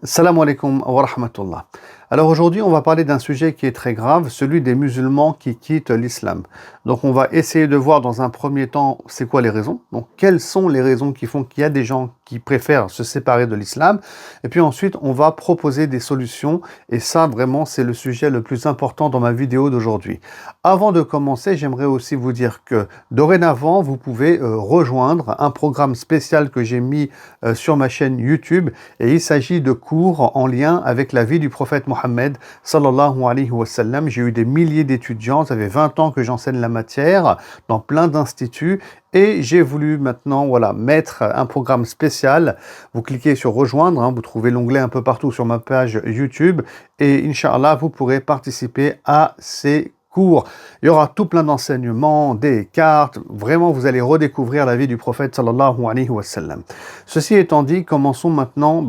Salam alaikum wa rahmatullah. Alors aujourd'hui, on va parler d'un sujet qui est très grave, celui des musulmans qui quittent l'islam. Donc on va essayer de voir dans un premier temps c'est quoi les raisons. Donc quelles sont les raisons qui font qu'il y a des gens qui préfèrent se séparer de l'islam. Et puis ensuite, on va proposer des solutions. Et ça, vraiment, c'est le sujet le plus important dans ma vidéo d'aujourd'hui. Avant de commencer, j'aimerais aussi vous dire que dorénavant, vous pouvez rejoindre un programme spécial que j'ai mis sur ma chaîne YouTube. Et il s'agit de cours en lien avec la vie du prophète Mohammed sallallahu alayhi wa sallam. J'ai eu des milliers d'étudiants, ça fait 20 ans que j'enseigne la matière dans plein d'instituts et j'ai voulu maintenant mettre un programme spécial. Vous cliquez sur rejoindre, vous trouvez l'onglet un peu partout sur ma page YouTube et Inch'Allah vous pourrez participer à ces cours. Il y aura tout plein d'enseignements, des cartes, vraiment vous allez redécouvrir la vie du prophète sallallahu alayhi wa sallam. Ceci étant dit, commençons maintenant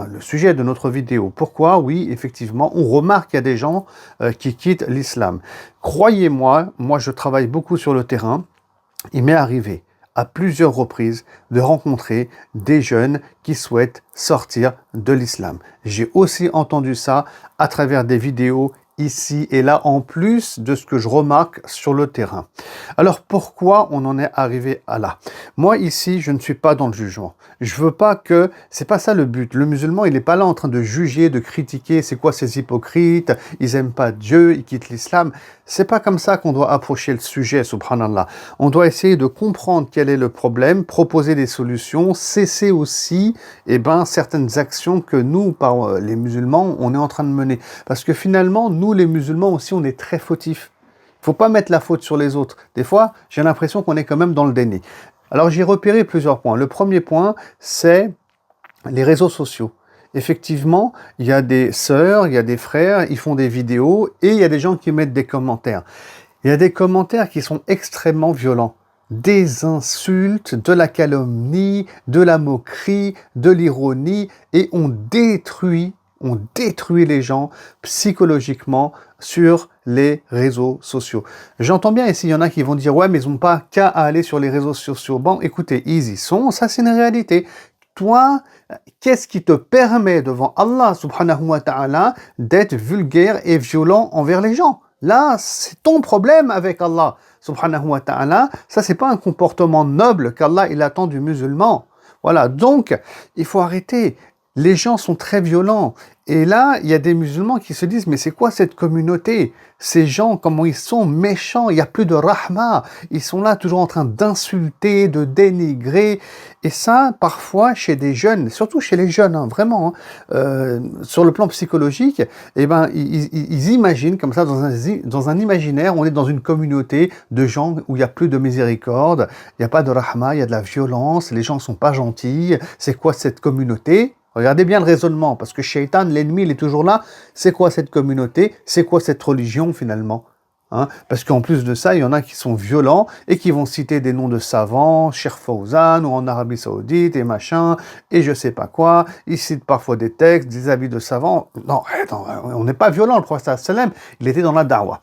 le sujet de notre vidéo. Pourquoi? Oui, effectivement, on remarque qu'il y a des gens qui quittent l'islam. Croyez-moi, moi je travaille beaucoup sur le terrain, il m'est arrivé à plusieurs reprises de rencontrer des jeunes qui souhaitent sortir de l'islam. J'ai aussi entendu ça à travers des vidéos ici et là, en plus de ce que je remarque sur le terrain. Alors, pourquoi on en est arrivé à là? Moi, ici, je ne suis pas dans le jugement. Je veux pas que... C'est pas ça le but. Le musulman, il n'est pas là en train de juger, de critiquer. C'est quoi ces hypocrites? Ils aiment pas Dieu, ils quittent l'islam. C'est pas comme ça qu'on doit approcher le sujet, subhanallah. On doit essayer de comprendre quel est le problème, proposer des solutions, cesser aussi, certaines actions que nous, par les musulmans, on est en train de mener. Parce que finalement, nous, les musulmans aussi, on est très fautifs. Il ne faut pas mettre la faute sur les autres. Des fois, j'ai l'impression qu'on est quand même dans le déni. Alors, j'ai repéré plusieurs points. Le premier point, c'est les réseaux sociaux. Effectivement, il y a des sœurs, il y a des frères, ils font des vidéos et il y a des gens qui mettent des commentaires. Il y a des commentaires qui sont extrêmement violents. Des insultes, de la calomnie, de la moquerie, de l'ironie et on détruit les gens psychologiquement sur les réseaux sociaux. J'entends bien ici, il y en a qui vont dire « Ouais, mais ils n'ont pas qu'à aller sur les réseaux sociaux. » Bon, écoutez, ils y sont, ça c'est une réalité. Toi, qu'est-ce qui te permet devant Allah subhanahu wa ta'ala d'être vulgaire et violent envers les gens? Là, c'est ton problème avec Allah subhanahu wa ta'ala. Ça, c'est pas un comportement noble qu'Allah il attend du musulman. Voilà, donc, il faut arrêter. Les gens sont très violents. Et là, il y a des musulmans qui se disent, mais c'est quoi cette communauté? Ces gens, comment ils sont méchants, il n'y a plus de rahma. Ils sont là toujours en train d'insulter, de dénigrer. Et ça, parfois, chez des jeunes, surtout chez les jeunes, vraiment, sur le plan psychologique, ils imaginent comme ça, dans un imaginaire, on est dans une communauté de gens où il n'y a plus de miséricorde, il n'y a pas de rahma, il y a de la violence, les gens ne sont pas gentils. C'est quoi cette communauté? Regardez bien le raisonnement, parce que Shaitan, l'ennemi, il est toujours là. C'est quoi cette communauté? C'est quoi cette religion, finalement? Parce qu'en plus de ça, il y en a qui sont violents et qui vont citer des noms de savants, Cheikh Fawzan, ou en Arabie Saoudite, et machin, et je sais pas quoi. Ils citent parfois des textes, des avis de savants. Non, on n'est pas violent, le prophète sallam, il était dans la da'wah.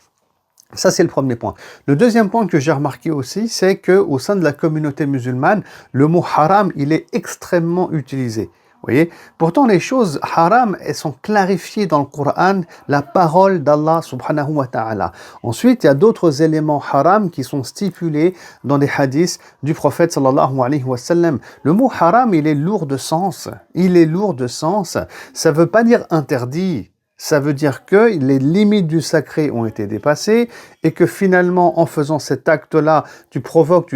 Ça, c'est le premier point. Le deuxième point que j'ai remarqué aussi, c'est qu'au sein de la communauté musulmane, le mot haram, il est extrêmement utilisé. Vous voyez? Pourtant, les choses haram, elles sont clarifiées dans le Coran, la parole d'Allah subhanahu wa ta'ala. Ensuite, il y a d'autres éléments haram qui sont stipulés dans les hadiths du prophète sallallahu alayhi wa sallam. Le mot haram, il est lourd de sens. Il est lourd de sens. Ça ne veut pas dire interdit. Ça veut dire que les limites du sacré ont été dépassées et que finalement, en faisant cet acte-là, tu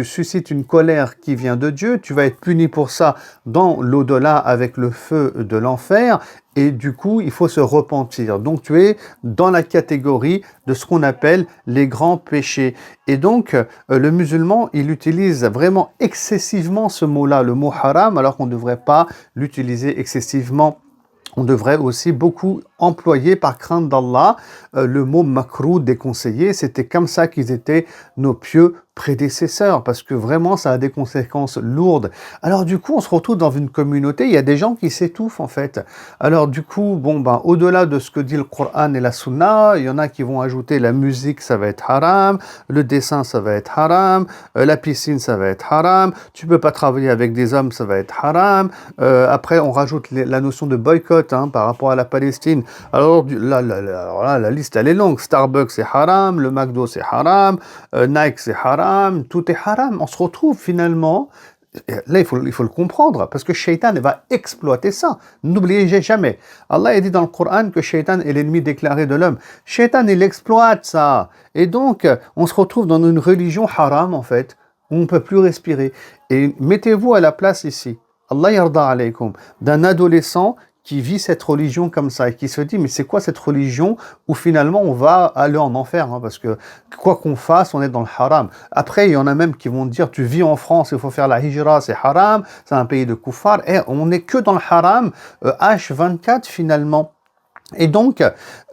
suscites une colère qui vient de Dieu. Tu vas être puni pour ça dans l'au-delà avec le feu de l'enfer. Et du coup, il faut se repentir. Donc, tu es dans la catégorie de ce qu'on appelle les grands péchés. Et donc, le musulman, il utilise vraiment excessivement ce mot-là, le mot haram, alors qu'on ne devrait pas l'utiliser excessivement. On devrait aussi beaucoup employé par crainte d'Allah le mot makruh, déconseillé. C'était comme ça qu'ils étaient nos pieux prédécesseurs, parce que vraiment ça a des conséquences lourdes. Alors du coup on se retrouve dans une communauté, il y a des gens qui s'étouffent en fait. Alors du coup, bon ben au-delà de ce que dit le Coran et la Sunna, il y en a qui vont ajouter la musique, ça va être haram, le dessin, ça va être haram, la piscine, ça va être haram, tu peux pas travailler avec des hommes, ça va être haram. Après on rajoute la notion de boycott par rapport à la Palestine. Alors là, la liste elle est longue. Starbucks c'est haram, le McDo c'est haram, Nike c'est haram, tout est haram. On se retrouve finalement, là il faut le comprendre, parce que Shaitan va exploiter ça. N'oubliez jamais, Allah a dit dans le Coran que Shaitan est l'ennemi déclaré de l'homme. Shaitan il exploite ça, et donc on se retrouve dans une religion haram en fait, où on ne peut plus respirer. Et mettez-vous à la place ici, Allah yarda alaykum, d'un adolescent qui vit cette religion comme ça et qui se dit mais c'est quoi cette religion où finalement on va aller en enfer, parce que quoi qu'on fasse on est dans le haram. Après il y en a même qui vont dire tu vis en France, il faut faire la hijra, c'est haram, c'est un pays de kuffar, et on n'est que dans le haram H24 finalement. Et donc,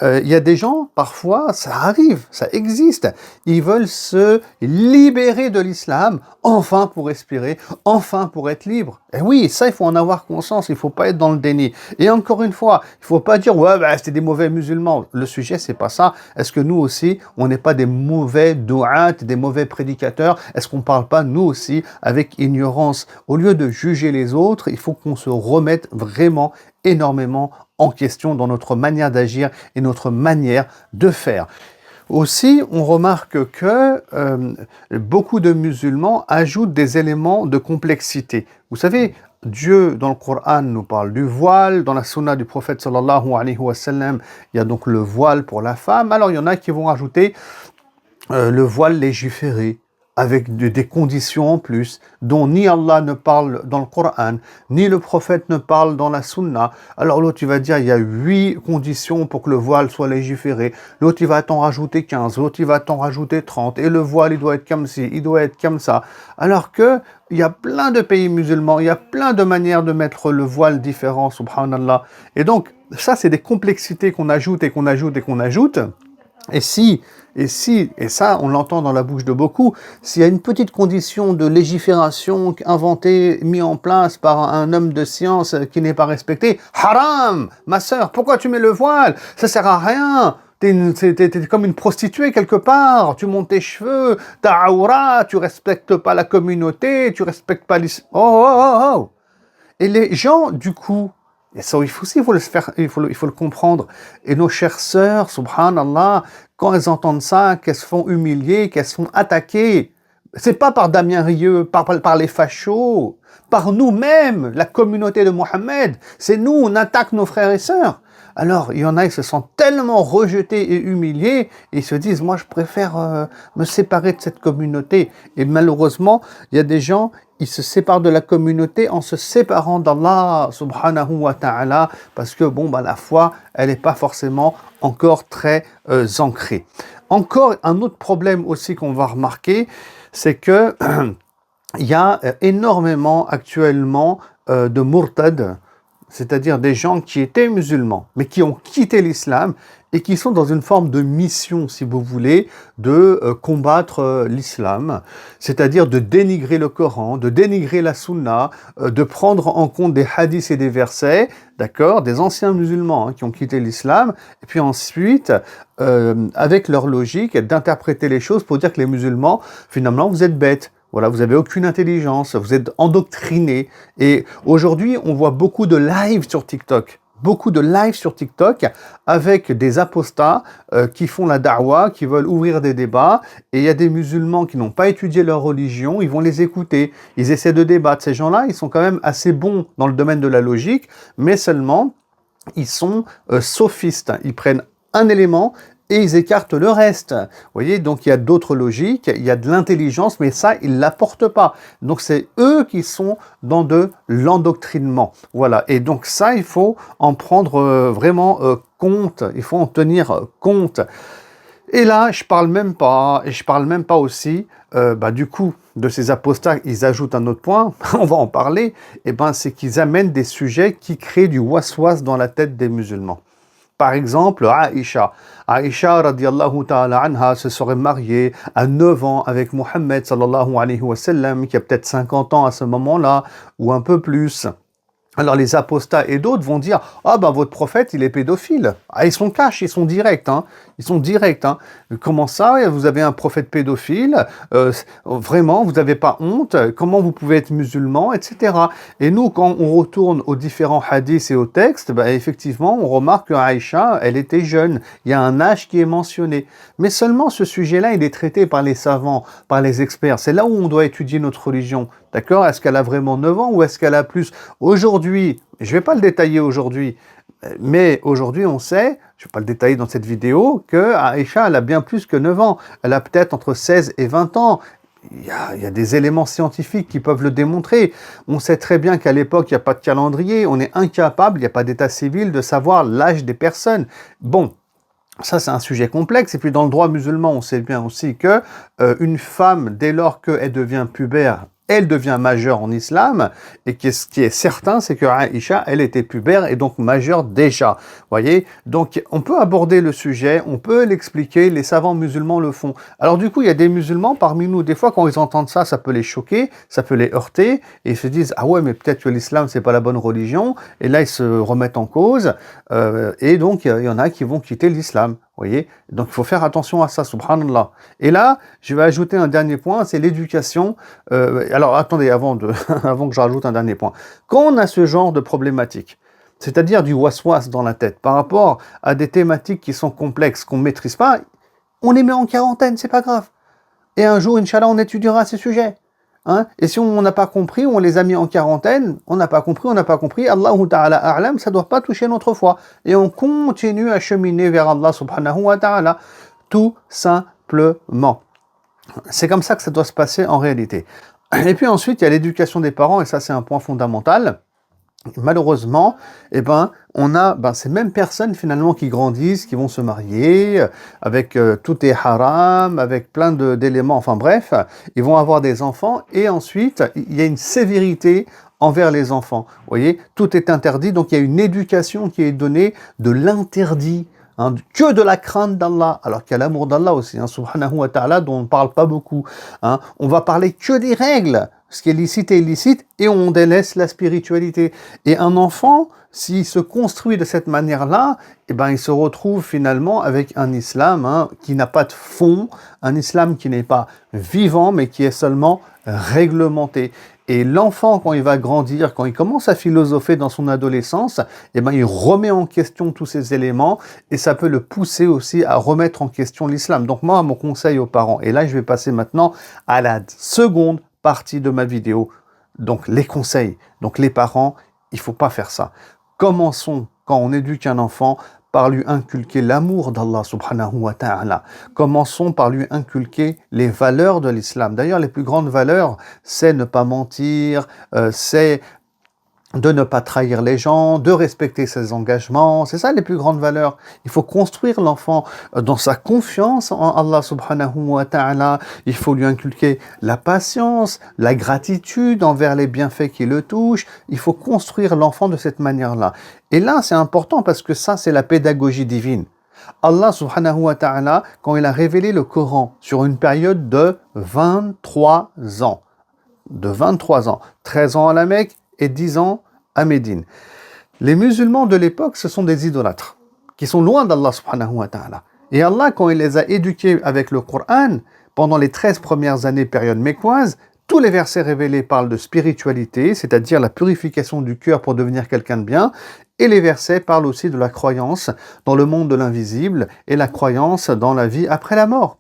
il y a des gens, parfois, ça arrive, ça existe, ils veulent se libérer de l'islam, enfin pour respirer, enfin pour être libre. Et oui, ça, il faut en avoir conscience, il ne faut pas être dans le déni. Et encore une fois, il ne faut pas dire, ouais, c'était des mauvais musulmans. Le sujet, c'est pas ça. Est-ce que nous aussi, on n'est pas des mauvais du'at, des mauvais prédicateurs? Est-ce qu'on ne parle pas, nous aussi, avec ignorance? Au lieu de juger les autres, il faut qu'on se remette vraiment énormément en question dans notre manière d'agir et notre manière de faire. Aussi, on remarque que beaucoup de musulmans ajoutent des éléments de complexité. Vous savez, Dieu, dans le Coran, nous parle du voile. Dans la sunna du prophète, sallallahu alayhi wa sallam, il y a donc le voile pour la femme. Alors, il y en a qui vont ajouter le voile légiféré, avec des conditions en plus, dont ni Allah ne parle dans le Coran, ni le prophète ne parle dans la Sunna. Alors l'autre, il va dire, il y a 8 conditions pour que le voile soit légiféré. L'autre, il va t'en rajouter 15. L'autre, il va t'en rajouter 30. Et le voile, il doit être comme ci, il doit être comme ça. Alors que, il y a plein de pays musulmans, il y a plein de manières de mettre le voile différent, subhanallah. Et donc, ça, c'est des complexités qu'on ajoute et qu'on ajoute et qu'on ajoute. Et ça, on l'entend dans la bouche de beaucoup, s'il y a une petite condition de légifération inventée, mise en place par un homme de science qui n'est pas respecté, haram, ma sœur, pourquoi tu mets le voile? Ça sert à rien. T'es comme une prostituée quelque part, tu montes tes cheveux, ta aura, tu respectes pas la communauté, tu respectes pas l'islam. Oh. Et les gens, du coup, et ça, il faut le comprendre. Et nos chères sœurs, subhanallah, quand elles entendent ça, qu'elles se font humilier, qu'elles se font attaquer, c'est pas par Damien Rieu, par les fachos, par nous-mêmes, la communauté de Mohammed. C'est nous, on attaque nos frères et sœurs. Alors, il y en a, ils se sentent tellement rejetés et humiliés, et ils se disent, moi, je préfère me séparer de cette communauté. Et malheureusement, il y a des gens, ils se séparent de la communauté en se séparant d'Allah, subhanahu wa ta'ala, parce que, la foi, elle n'est pas forcément encore très ancrée. Encore un autre problème aussi qu'on va remarquer, c'est que il y a énormément actuellement de murtad, c'est-à-dire des gens qui étaient musulmans, mais qui ont quitté l'islam et qui sont dans une forme de mission, si vous voulez, de combattre l'islam, c'est-à-dire de dénigrer le Coran, de dénigrer la Sunna, de prendre en compte des hadiths et des versets, d'accord, des anciens musulmans qui ont quitté l'islam, et puis ensuite, avec leur logique, d'interpréter les choses pour dire que les musulmans, finalement, vous êtes bêtes. Voilà, vous n'avez aucune intelligence, vous êtes endoctrinés. Et aujourd'hui, on voit beaucoup de lives sur TikTok. Beaucoup de lives sur TikTok avec des apostats qui font la da'wa, qui veulent ouvrir des débats. Et il y a des musulmans qui n'ont pas étudié leur religion, ils vont les écouter. Ils essaient de débattre. Ces gens-là, ils sont quand même assez bons dans le domaine de la logique, mais seulement, ils sont sophistes. Ils prennent un élément et ils écartent le reste. Vous voyez, donc il y a d'autres logiques, il y a de l'intelligence, mais ça, ils ne l'apportent pas. Donc c'est eux qui sont dans de l'endoctrinement. Voilà, et donc ça, il faut en prendre vraiment compte, il faut en tenir compte. Et là, je parle même pas aussi, du coup, de ces apostats, ils ajoutent un autre point, on va en parler, c'est qu'ils amènent des sujets qui créent du waswas dans la tête des musulmans. Par exemple, Aïcha. Aïcha, radiallahu ta'ala anha, se serait mariée à 9 ans avec Mohammed, sallallahu alayhi wa sallam, qui a peut-être 50 ans à ce moment-là, ou un peu plus. Alors les apostats et d'autres vont dire « Ah ben votre prophète, il est pédophile. » Ah, ils sont cash, ils sont directs. Ils sont directs. Comment ça, vous avez un prophète pédophile vraiment, vous n'avez pas honte? Comment vous pouvez être musulman, etc. Et nous, quand on retourne aux différents hadiths et aux textes, ben, effectivement, on remarque qu'Aïcha, elle était jeune. Il y a un âge qui est mentionné. Mais seulement ce sujet-là, il est traité par les savants, par les experts. C'est là où on doit étudier notre religion. D'accord? Est-ce qu'elle a vraiment 9 ans ou est-ce qu'elle a plus? Aujourd'hui, je ne vais pas le détailler aujourd'hui, mais aujourd'hui on sait, je ne vais pas le détailler dans cette vidéo, que Aïcha, elle a bien plus que 9 ans. Elle a peut-être entre 16 et 20 ans. Il y a des éléments scientifiques qui peuvent le démontrer. On sait très bien qu'à l'époque, il n'y a pas de calendrier. On est incapable, il n'y a pas d'état civil, de savoir l'âge des personnes. Bon. Ça, c'est un sujet complexe. Et puis, dans le droit musulman, on sait bien aussi que une femme, dès lors qu'elle devient pubère, elle devient majeure en islam, et ce qui est certain, c'est que Aïcha, elle était pubère et donc majeure déjà. Voyez, donc on peut aborder le sujet, on peut l'expliquer, les savants musulmans le font. Alors du coup, il y a des musulmans parmi nous, des fois quand ils entendent ça, ça peut les choquer, ça peut les heurter, et ils se disent ah ouais, mais peut-être que l'islam c'est pas la bonne religion, et là ils se remettent en cause, et donc il y en a qui vont quitter l'islam. Voyez, donc il faut faire attention à ça, subhanallah. Et là, je vais ajouter un dernier point, c'est l'éducation. Alors attendez, avant que je rajoute un dernier point. Quand on a ce genre de problématique, c'est-à-dire du waswas dans la tête, par rapport à des thématiques qui sont complexes, qu'on ne maîtrise pas, on les met en quarantaine, c'est pas grave. Et un jour, Inch'Allah, on étudiera ces sujets. Et si on n'a pas compris, on les a mis en quarantaine, on n'a pas compris, Allahu Ta'ala a'lam, ça ne doit pas toucher notre foi. Et on continue à cheminer vers Allah subhanahu wa ta'ala, tout simplement. C'est comme ça que ça doit se passer en réalité. Et puis ensuite, il y a l'éducation des parents, et ça c'est un point fondamental. Malheureusement, on a ces mêmes personnes finalement qui grandissent, qui vont se marier, avec tout est haram, avec plein d'éléments, enfin bref, ils vont avoir des enfants, et ensuite, il y a une sévérité envers les enfants. Vous voyez, tout est interdit, donc il y a une éducation qui est donnée de l'interdit. Que de la crainte d'Allah, alors qu'il y a l'amour d'Allah aussi, subhanahu wa ta'ala, dont on ne parle pas beaucoup. On va parler que des règles, ce qui est licite et illicite, et on délaisse la spiritualité. Et un enfant, s'il se construit de cette manière-là, il se retrouve finalement avec un islam qui n'a pas de fond, un islam qui n'est pas vivant, mais qui est seulement réglementé. Et l'enfant, quand il va grandir, quand il commence à philosopher dans son adolescence, il remet en question tous ces éléments et ça peut le pousser aussi à remettre en question l'islam. Donc moi, mon conseil aux parents, et là je vais passer maintenant à la seconde partie de ma vidéo, donc les conseils. Donc les parents, il ne faut pas faire ça. Commençons, quand on éduque un enfant, par lui inculquer l'amour d'Allah subhanahu wa ta'ala. Commençons par lui inculquer les valeurs de l'islam. D'ailleurs, les plus grandes valeurs, c'est ne pas mentir, c'est de ne pas trahir les gens, de respecter ses engagements. C'est ça les plus grandes valeurs. Il faut construire l'enfant dans sa confiance en Allah subhanahu wa ta'ala. Il faut lui inculquer la patience, la gratitude envers les bienfaits qui le touchent. Il faut construire l'enfant de cette manière-là. Et là, c'est important parce que ça, c'est la pédagogie divine. Allah subhanahu wa ta'ala, quand il a révélé le Coran sur une période de 23 ans, 13 ans à la Mecque, et 10 ans à Médine. Les musulmans de l'époque, ce sont des idolâtres, qui sont loin d'Allah subhanahu wa ta'ala. Et Allah, quand il les a éduqués avec le Coran, pendant les 13 premières années, période mécoise, tous les versets révélés parlent de spiritualité, c'est-à-dire la purification du cœur pour devenir quelqu'un de bien, et les versets parlent aussi de la croyance dans le monde de l'invisible et la croyance dans la vie après la mort.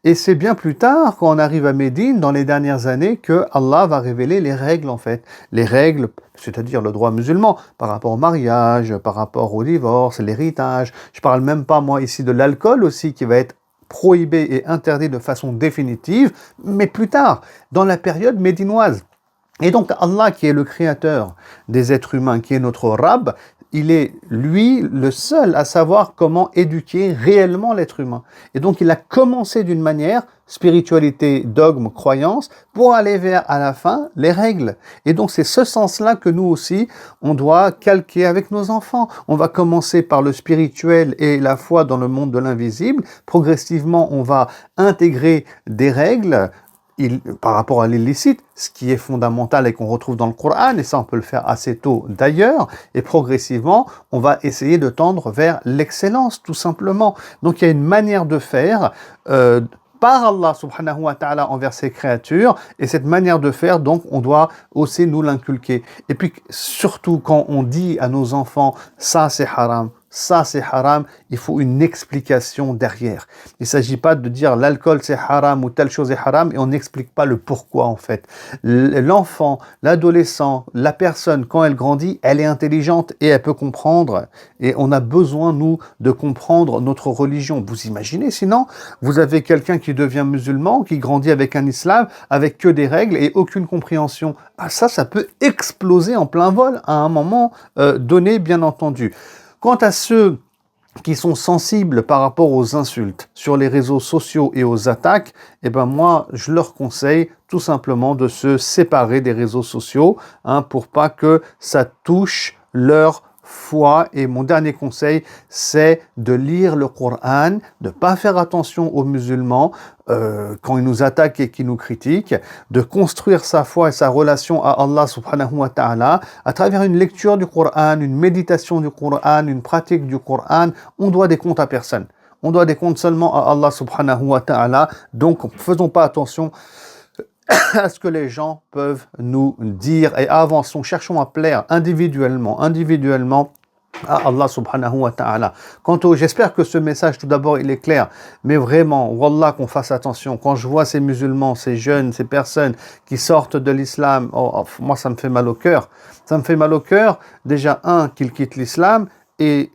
Et c'est bien plus tard, quand on arrive à Médine, dans les dernières années, que Allah va révéler les règles en fait. Les règles, c'est-à-dire le droit musulman, par rapport au mariage, par rapport au divorce, l'héritage. Je parle même pas, moi, ici de l'alcool aussi, qui va être prohibé et interdit de façon définitive, mais plus tard, dans la période médinoise. Et donc Allah, qui est le créateur des êtres humains, qui est notre Rabb, il est, lui, le seul à savoir comment éduquer réellement l'être humain. Et donc, il a commencé d'une manière, spiritualité, dogme, croyance, pour aller vers, à la fin, les règles. Et donc, c'est ce sens-là que nous aussi, on doit calquer avec nos enfants. On va commencer par le spirituel et la foi dans le monde de l'invisible. Progressivement, on va intégrer des règles par rapport à l'illicite, ce qui est fondamental et qu'on retrouve dans le Coran, et ça on peut le faire assez tôt d'ailleurs, et progressivement on va essayer de tendre vers l'excellence tout simplement. Donc il y a une manière de faire par Allah subhanahu wa ta'ala envers ses créatures, et cette manière de faire, donc on doit aussi nous l'inculquer. Et puis surtout quand on dit à nos enfants, ça c'est haram, ça c'est haram, il faut une explication derrière. Il ne s'agit pas de dire l'alcool c'est haram ou telle chose est haram et on n'explique pas le pourquoi en fait. L'enfant, l'adolescent, la personne, quand elle grandit, elle est intelligente et elle peut comprendre. Et on a besoin, nous, de comprendre notre religion. Vous imaginez, sinon, vous avez quelqu'un qui devient musulman, qui grandit avec un islam, avec que des règles et aucune compréhension. Ah, ça peut exploser en plein vol à un moment donné, bien entendu. Quant à ceux qui sont sensibles par rapport aux insultes sur les réseaux sociaux et aux attaques, eh ben moi, je leur conseille tout simplement de se séparer des réseaux sociaux pour pas que ça touche leur foi. Et mon dernier conseil, c'est de lire le Coran, de pas faire attention aux musulmans quand ils nous attaquent et qu'ils nous critiquent, de construire sa foi et sa relation à Allah subhanahu wa ta'ala à travers une lecture du Coran, une méditation du Coran, une pratique du Coran. On doit des comptes à personne. On doit des comptes seulement à Allah subhanahu wa ta'ala. Donc, faisons pas attention à ce que les gens peuvent nous dire et avançons, cherchons à plaire individuellement à Allah subhanahu wa ta'ala. J'espère que ce message, tout d'abord, il est clair, mais vraiment, wallah, qu'on fasse attention. Quand je vois ces musulmans, ces jeunes, ces personnes qui sortent de l'islam, moi, ça me fait mal au cœur. Ça me fait mal au cœur, déjà, qu'ils quittent l'islam, et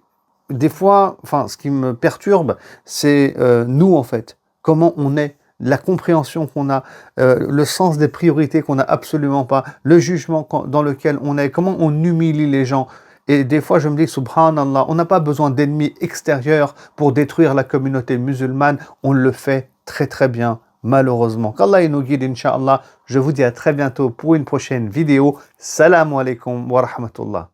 des fois, ce qui me perturbe, c'est nous, en fait, comment on est, la compréhension qu'on a, le sens des priorités qu'on n'a absolument pas, le jugement dans lequel on est, comment on humilie les gens. Et des fois, je me dis, subhanallah, on n'a pas besoin d'ennemis extérieurs pour détruire la communauté musulmane. On le fait très très bien, malheureusement. Qu'Allah nous guide, Inch'Allah. Je vous dis à très bientôt pour une prochaine vidéo. Salam alaikum wa rahmatullah.